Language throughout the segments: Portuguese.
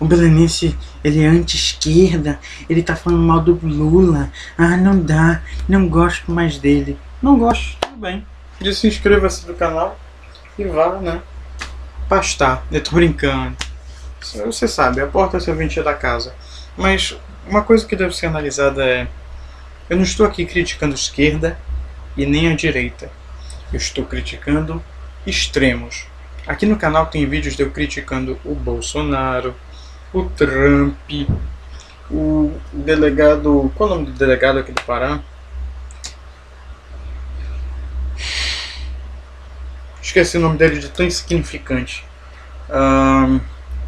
O Belenense, ele é anti-esquerda, ele tá falando mal do Lula. Ah, não dá, não gosto mais dele. Não gosto, tudo bem. Desinscreva-se do canal e vá, né, pastar. Eu tô brincando. Você sabe, a porta é a serventia da casa. Mas uma coisa que deve ser analisada é: eu não estou aqui criticando a esquerda e nem a direita. Eu estou criticando extremos. Aqui no canal tem vídeos de eu criticando o Bolsonaro, o Trump, o delegado... Qual é o nome do delegado aqui do Pará? Esqueci o nome dele de tão insignificante.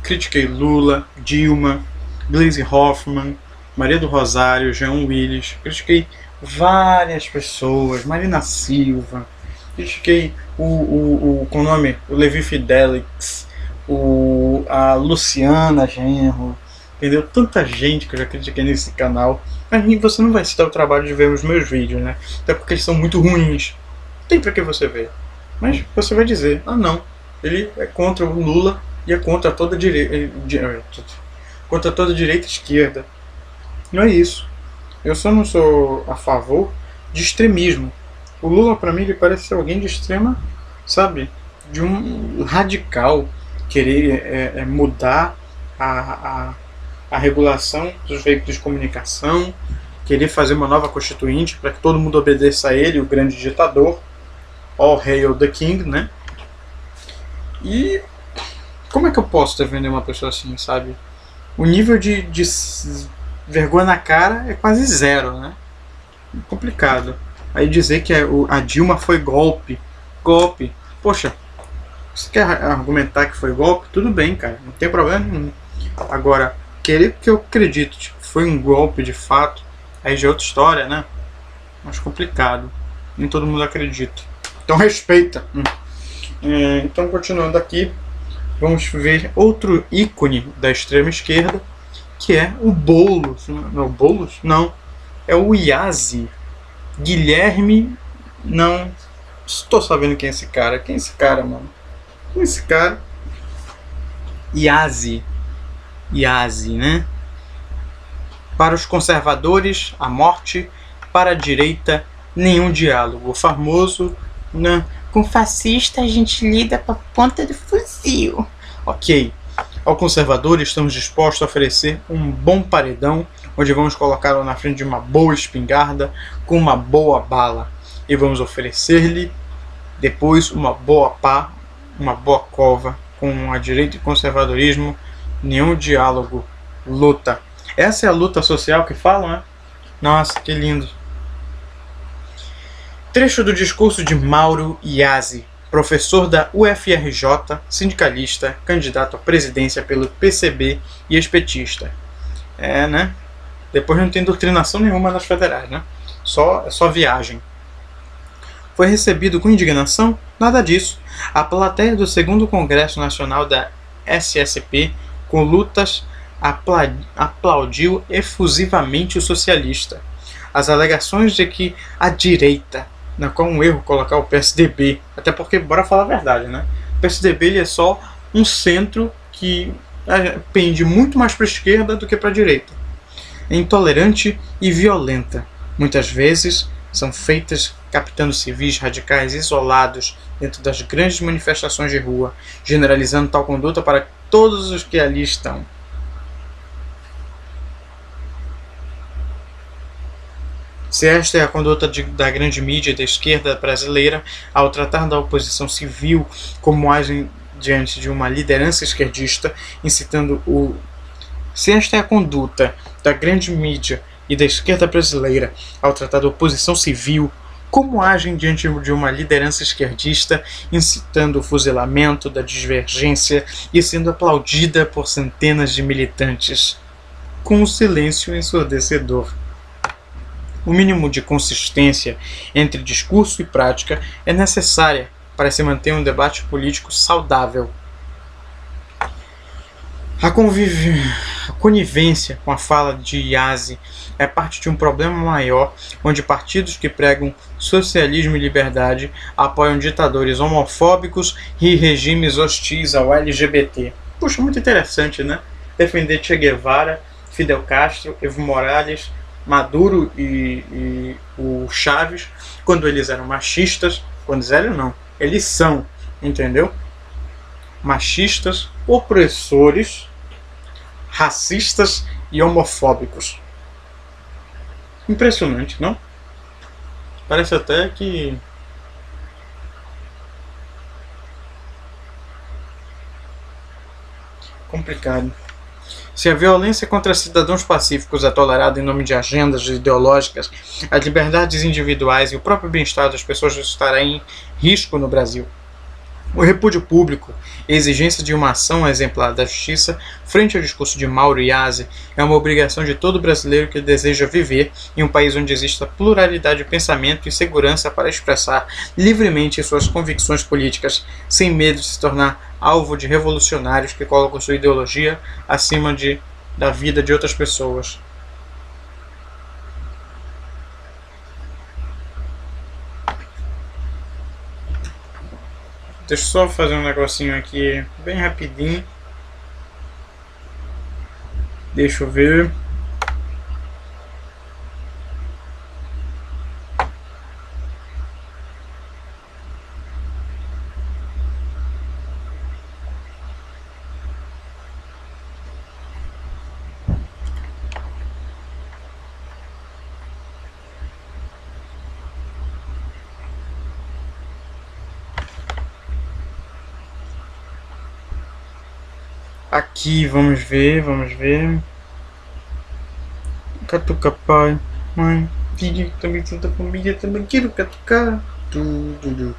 Critiquei Lula, Dilma, Gleisi Hoffmann, Maria do Rosário, Jean Willis. Critiquei várias pessoas, Marina Silva. Critiquei com o nome, o Levi Fidelix, a Luciana Genro, entendeu? Tanta gente que eu já critiquei nesse canal. Mas você não vai se dar o trabalho de ver os meus vídeos, né? Até porque eles são muito ruins. Tem pra que você ver. Mas você vai dizer: ah não, ele é contra o Lula e é contra toda a direita, contra toda a direita e esquerda. Não é isso. Eu só não sou a favor de extremismo. O Lula, pra mim, ele parece ser alguém de extrema, sabe, de um radical, querer mudar a regulação dos veículos de comunicação, querer fazer uma nova constituinte para que todo mundo obedeça a ele, o grande ditador. All hail the king, né? E como é que eu posso defender uma pessoa assim, sabe? O nível de vergonha na cara é quase zero, né? Complicado. Aí dizer que a Dilma foi golpe. Golpe. Poxa, você quer argumentar que foi golpe? Tudo bem, cara. Não tem problema nenhum. Agora, querer que eu acredite que foi um golpe de fato, aí já é outra história, né? Mais complicado. Nem todo mundo acredita. Então respeita. Então, continuando aqui, vamos ver outro ícone da extrema esquerda, que é o Boulos. Não, Boulos? Não. É o Iasi. Guilherme. Não. Estou sabendo quem é esse cara. Quem é esse cara, mano? Quem é esse cara? Iasi. Iasi, né? Para os conservadores, a morte. Para a direita, nenhum diálogo. O famoso, né? Com fascista a gente lida com a ponta do fuzil. Ok. Ao conservador estamos dispostos a oferecer um bom paredão, onde vamos colocá-lo na frente de uma boa espingarda com uma boa bala. E vamos oferecer-lhe depois uma boa pá, uma boa cova. Com a direita e conservadorismo, nenhum diálogo. Luta. Essa é a luta social que falam, né? Nossa, que lindo. Trecho do discurso de Mauro Iasi, professor da UFRJ, sindicalista, candidato à presidência pelo PCB e ex-petista. Né? Depois não tem doutrinação nenhuma nas federais, né? Só viagem. Foi recebido com indignação? Nada disso. A plateia do 2º Congresso Nacional da SSP, com lutas, aplaudiu efusivamente o socialista. As alegações de que a direita, na qual é um erro colocar o PSDB, até porque, bora falar a verdade, né? O PSDB ele é só um centro que pende muito mais para a esquerda do que para a direita. É intolerante e violenta. Muitas vezes são feitas captando civis radicais isolados dentro das grandes manifestações de rua, generalizando tal conduta para todos os que ali estão. Se esta é a conduta da grande mídia da esquerda brasileira ao tratar da oposição civil como agem diante de uma liderança esquerdista, Se esta é a conduta da grande mídia e da esquerda brasileira ao tratar da oposição civil, como agem diante de uma liderança esquerdista, incitando o fuzilamento da divergência e sendo aplaudida por centenas de militantes, com um silêncio ensurdecedor. O mínimo de consistência entre discurso e prática é necessária para se manter um debate político saudável. A conivência com a fala de Iasi é parte de um problema maior, onde partidos que pregam socialismo e liberdade apoiam ditadores homofóbicos e regimes hostis ao LGBT. puxa, muito interessante, né? Defender Che Guevara, Fidel Castro, Evo Morales, Maduro e o Chaves, quando eles eram machistas, quando eles eram não, eles são, entendeu? Machistas, opressores, racistas e homofóbicos. Impressionante, não? Parece até que complicado. Se a violência contra cidadãos pacíficos é tolerada em nome de agendas ideológicas, as liberdades individuais e o próprio bem-estar das pessoas estarão em risco no Brasil. O repúdio público e a exigência de uma ação exemplar da justiça frente ao discurso de Mauro Iazzi é uma obrigação de todo brasileiro que deseja viver em um país onde exista pluralidade de pensamento e segurança para expressar livremente suas convicções políticas, sem medo de se tornar alvo de revolucionários que colocam sua ideologia acima da vida de outras pessoas. Deixa eu só fazer um negocinho aqui bem rapidinho. Deixa eu ver. Aqui, vamos ver. Catuca pai, mãe, filho, também tanta família, também quero catucar. Tudo.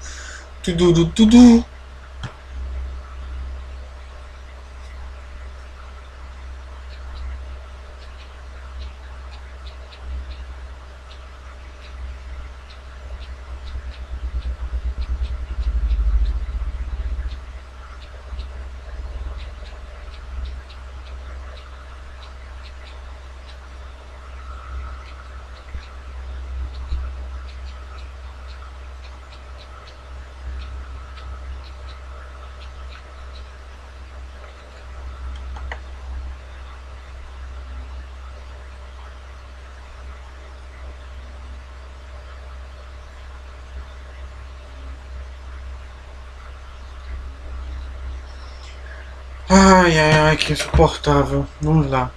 Ai, que insuportável. Vamos lá.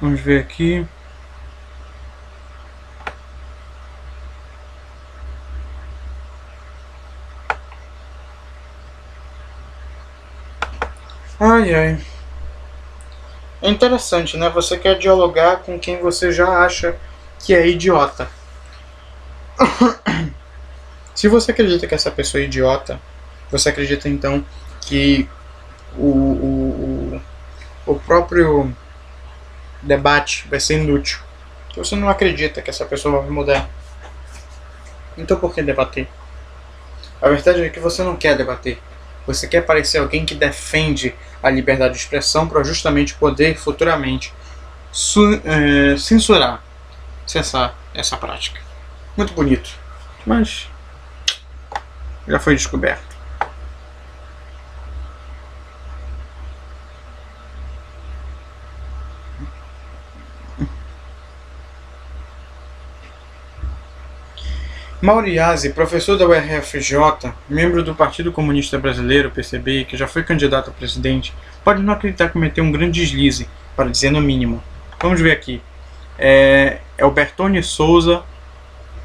Vamos ver aqui. Ai. É interessante, né? Você quer dialogar com quem você já acha que é idiota. Se você acredita que essa pessoa é idiota, você acredita então que o próprio debate vai ser inútil. Se você não acredita que essa pessoa vai mudar, então por que debater? A verdade é que você não quer debater. Você quer parecer alguém que defende a liberdade de expressão para justamente poder futuramente censurar essa prática. Muito bonito, mas já foi descoberto. Mauro Iazzi, professor da UFRJ, membro do Partido Comunista Brasileiro, PCB, que já foi candidato a presidente, pode não acreditar que cometeu um grande deslize, para dizer no mínimo. Vamos ver aqui. É o Bertone Souza,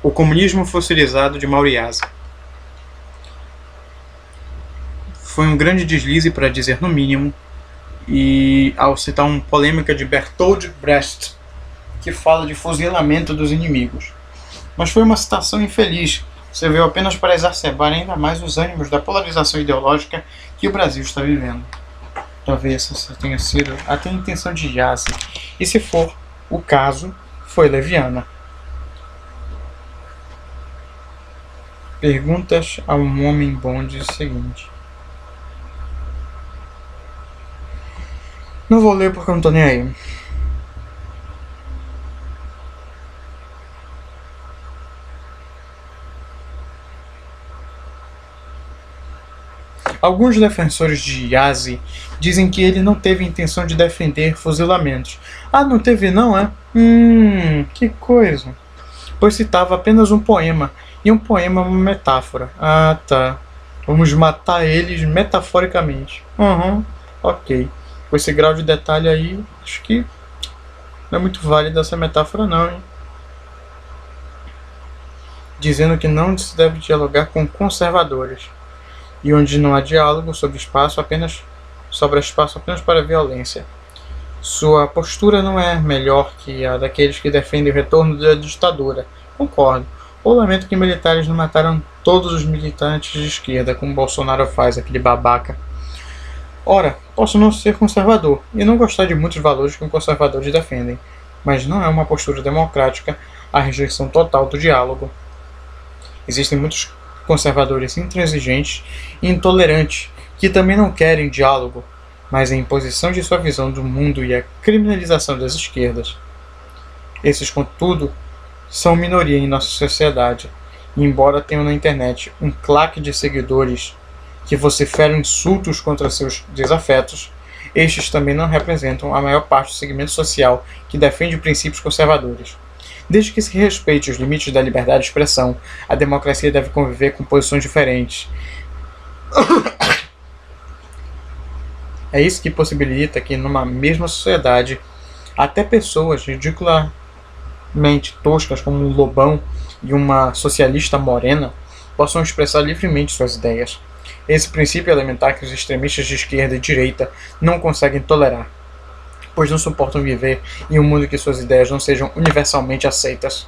O Comunismo Fossilizado de Mauro Iazzi. Foi um grande deslize, para dizer no mínimo, e ao citar uma polêmica de Bertold Brecht, que fala de fuzilamento dos inimigos. Mas foi uma citação infeliz, serviu apenas para exacerbar ainda mais os ânimos da polarização ideológica que o Brasil está vivendo. Talvez essa tenha sido até a intenção de Iazzi, e se for o caso, foi leviana. Perguntas a um homem bom diz o seguinte. Não vou ler porque eu não tô nem aí. Alguns defensores de Yazi dizem que ele não teve intenção de defender fuzilamentos. Ah, não teve não, é? Que coisa. Pois citava apenas um poema, e um poema é uma metáfora. Ah, tá. Vamos matar eles metaforicamente. Ok. Com esse grau de detalhe aí, acho que não é muito válida essa metáfora não, hein? Dizendo que não se deve dialogar com conservadores. E onde não há diálogo sobre espaço apenas sobra espaço apenas para a violência. Sua postura não é melhor que a daqueles que defendem o retorno da ditadura. Concordo. Ou lamento que militares não mataram todos os militantes de esquerda, como Bolsonaro faz, aquele babaca. Ora, posso não ser conservador e não gostar de muitos valores que os conservadores defendem, mas não é uma postura democrática a rejeição total do diálogo. Existem muitos conservadores intransigentes e intolerantes que também não querem diálogo, mas a imposição de sua visão do mundo e a criminalização das esquerdas. Esses, contudo, são minoria em nossa sociedade, e embora tenham na internet um claque de seguidores que vociferam insultos contra seus desafetos, estes também não representam a maior parte do segmento social que defende princípios conservadores. Desde que se respeite os limites da liberdade de expressão, a democracia deve conviver com posições diferentes. É isso que possibilita que, numa mesma sociedade, até pessoas ridiculamente toscas como um Lobão e uma socialista morena possam expressar livremente suas ideias. Esse princípio é elementar que os extremistas de esquerda e direita não conseguem tolerar, pois não suportam viver em um mundo em que suas ideias não sejam universalmente aceitas.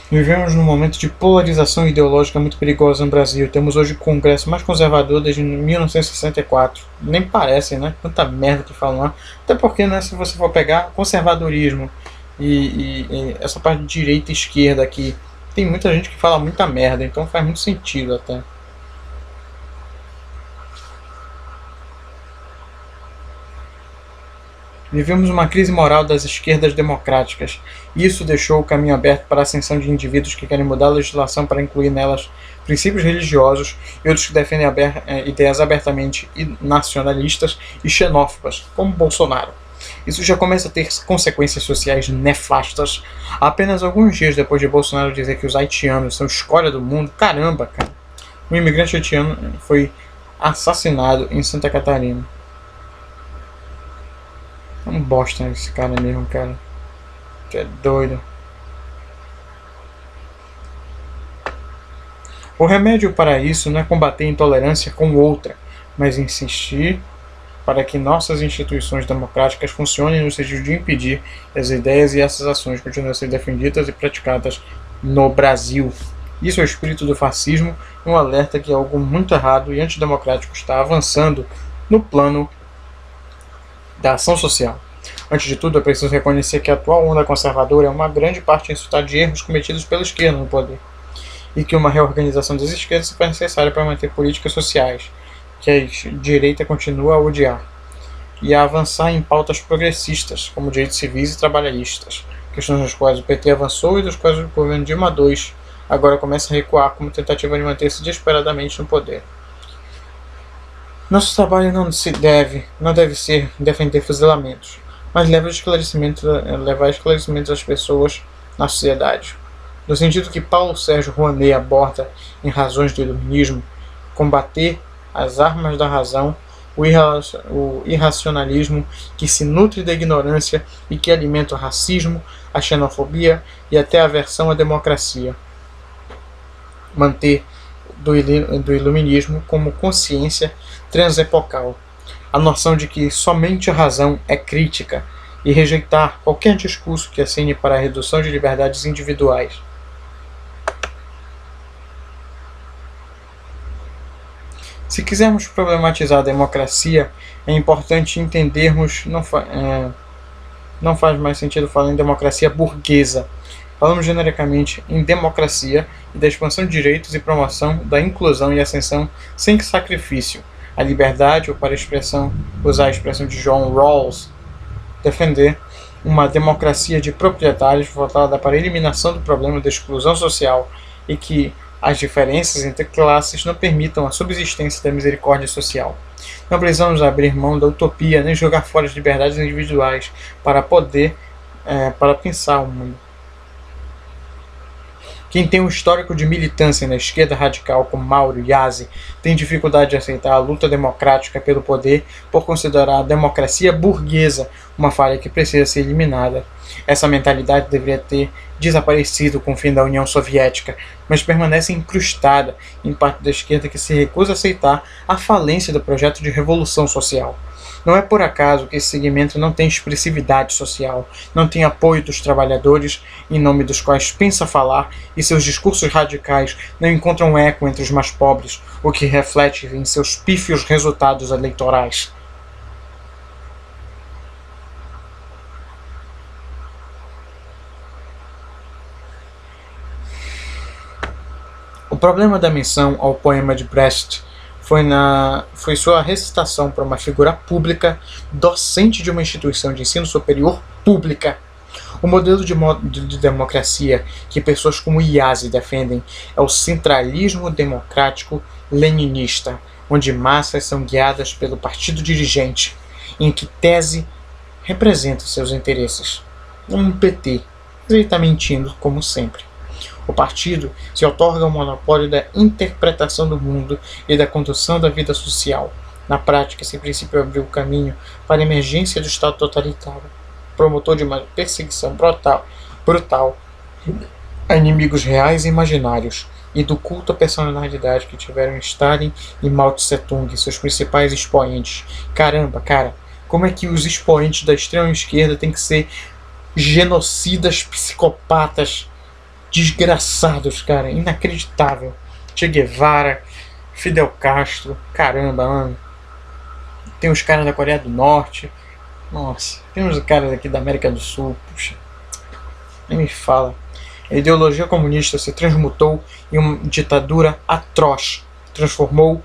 Vivemos num momento de polarização ideológica muito perigosa no Brasil. Temos hoje o Congresso mais conservador desde 1964. Nem parece, né? Tanta merda que falam lá. Até porque, né, se você for pegar conservadorismo e essa parte de direita e esquerda aqui, tem muita gente que fala muita merda, então faz muito sentido até. Vivemos uma crise moral das esquerdas democráticas, e isso deixou o caminho aberto para a ascensão de indivíduos que querem mudar a legislação para incluir nelas princípios religiosos e outros que defendem ideias abertamente nacionalistas e xenófobas, como Bolsonaro. Isso já começa a ter consequências sociais nefastas. Apenas alguns dias depois de Bolsonaro dizer que os haitianos são escória do mundo, caramba, cara. Um imigrante haitiano foi assassinado em Santa Catarina. É um bosta esse cara mesmo, cara. Que é doido. O remédio para isso não é combater a intolerância com outra, mas insistir para que nossas instituições democráticas funcionem no sentido de impedir as ideias e essas ações continuem a ser defendidas e praticadas no Brasil. Isso é o espírito do fascismo, um alerta que algo muito errado e antidemocrático está avançando no plano da ação social. Antes de tudo, é preciso reconhecer que a atual onda conservadora é uma grande parte resultado de erros cometidos pela esquerda no poder, e que uma reorganização das esquerdas se faz necessária para manter políticas sociais que a direita continua a odiar, e a avançar em pautas progressistas, como direitos civis e trabalhistas, questões nas quais o PT avançou e das quais o governo Dilma II agora começa a recuar como tentativa de manter-se desesperadamente no poder. Nosso trabalho não deve ser defender fuzilamentos, mas levar esclarecimentos às pessoas na sociedade. No sentido que Paulo Sérgio Rouanet aborda em Razões do Iluminismo, combater as armas da razão, o irracionalismo que se nutre da ignorância e que alimenta o racismo, a xenofobia e até a aversão à democracia. Manter do iluminismo como consciência transepocal, a noção de que somente a razão é crítica, e rejeitar qualquer discurso que acene para a redução de liberdades individuais. Se quisermos problematizar a democracia, é importante entendermos, não faz mais sentido falar em democracia burguesa. Falamos genericamente em democracia e da expansão de direitos e promoção da inclusão e ascensão sem sacrifício. A liberdade, ou para usar a expressão de John Rawls, defender uma democracia de proprietários voltada para a eliminação do problema da exclusão social e que as diferenças entre classes não permitam a subsistência da misericórdia social. Não precisamos abrir mão da utopia nem jogar fora as liberdades individuais para pensar o mundo. Quem tem um histórico de militância na esquerda radical, como Mauro Iasi, tem dificuldade de aceitar a luta democrática pelo poder por considerar a democracia burguesa uma falha que precisa ser eliminada. Essa mentalidade deveria ter desaparecido com o fim da União Soviética, mas permanece incrustada em parte da esquerda que se recusa a aceitar a falência do projeto de revolução social. Não é por acaso que esse segmento não tem expressividade social, não tem apoio dos trabalhadores em nome dos quais pensa falar e seus discursos radicais não encontram eco entre os mais pobres, o que reflete em seus pífios resultados eleitorais. O problema da menção ao poema de Brecht foi sua recitação para uma figura pública, docente de uma instituição de ensino superior pública. O modelo de democracia que pessoas como Iasi defendem é o centralismo democrático leninista, onde massas são guiadas pelo partido dirigente, em que tese representa seus interesses. Um PT, ele está mentindo como sempre. O partido se outorga o monopólio da interpretação do mundo e da condução da vida social. Na prática, esse princípio abriu o caminho para a emergência do Estado totalitário, promotor de uma perseguição brutal a inimigos reais e imaginários, e do culto à personalidade que tiveram Stalin e Mao Tse-tung, seus principais expoentes. Caramba, cara, como é que os expoentes da extrema esquerda têm que ser genocidas, psicopatas, desgraçados, cara, inacreditável. Che Guevara, Fidel Castro, caramba, mano. Tem os caras da Coreia do Norte, nossa, tem os caras aqui da América do Sul, puxa, nem me fala. A ideologia comunista se transmutou em uma ditadura atroz, transformou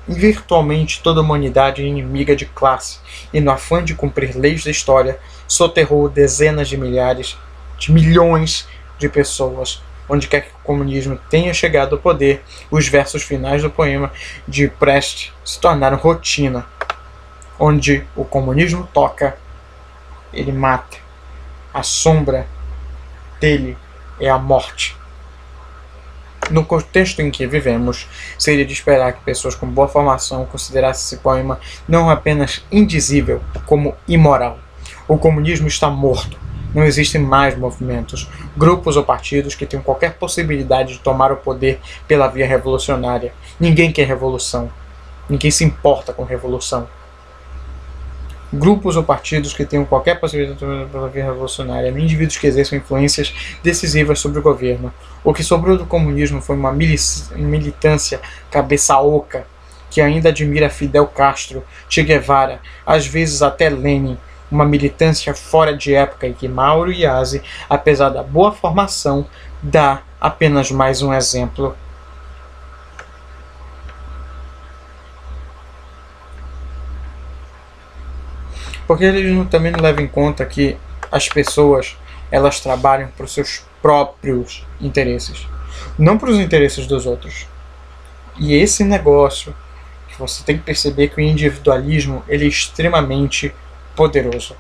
virtualmente toda a humanidade em inimiga de classe, e no afã de cumprir leis da história, soterrou dezenas de milhares, de milhões de pessoas. Onde quer que o comunismo tenha chegado ao poder, os versos finais do poema de Brecht se tornaram rotina. Onde o comunismo toca, ele mata. A sombra dele é a morte. No contexto em que vivemos, seria de esperar que pessoas com boa formação considerassem esse poema não apenas indizível, como imoral. O comunismo está morto. Não existem mais movimentos, grupos ou partidos que tenham qualquer possibilidade de tomar o poder pela via revolucionária. Ninguém quer revolução. Ninguém se importa com revolução. Grupos ou partidos que tenham qualquer possibilidade de tomar pela via revolucionária, nem indivíduos que exerçam influências decisivas sobre o governo. O que sobrou do comunismo foi uma militância cabeça oca, que ainda admira Fidel Castro, Che Guevara, às vezes até Lenin, uma militância fora de época em que Mauro Iasi, apesar da boa formação, dá apenas mais um exemplo. Porque eles também não levam em conta que as pessoas, elas trabalham para os seus próprios interesses, não para os interesses dos outros. E esse negócio, que você tem que perceber que o individualismo ele é extremamente poderoso.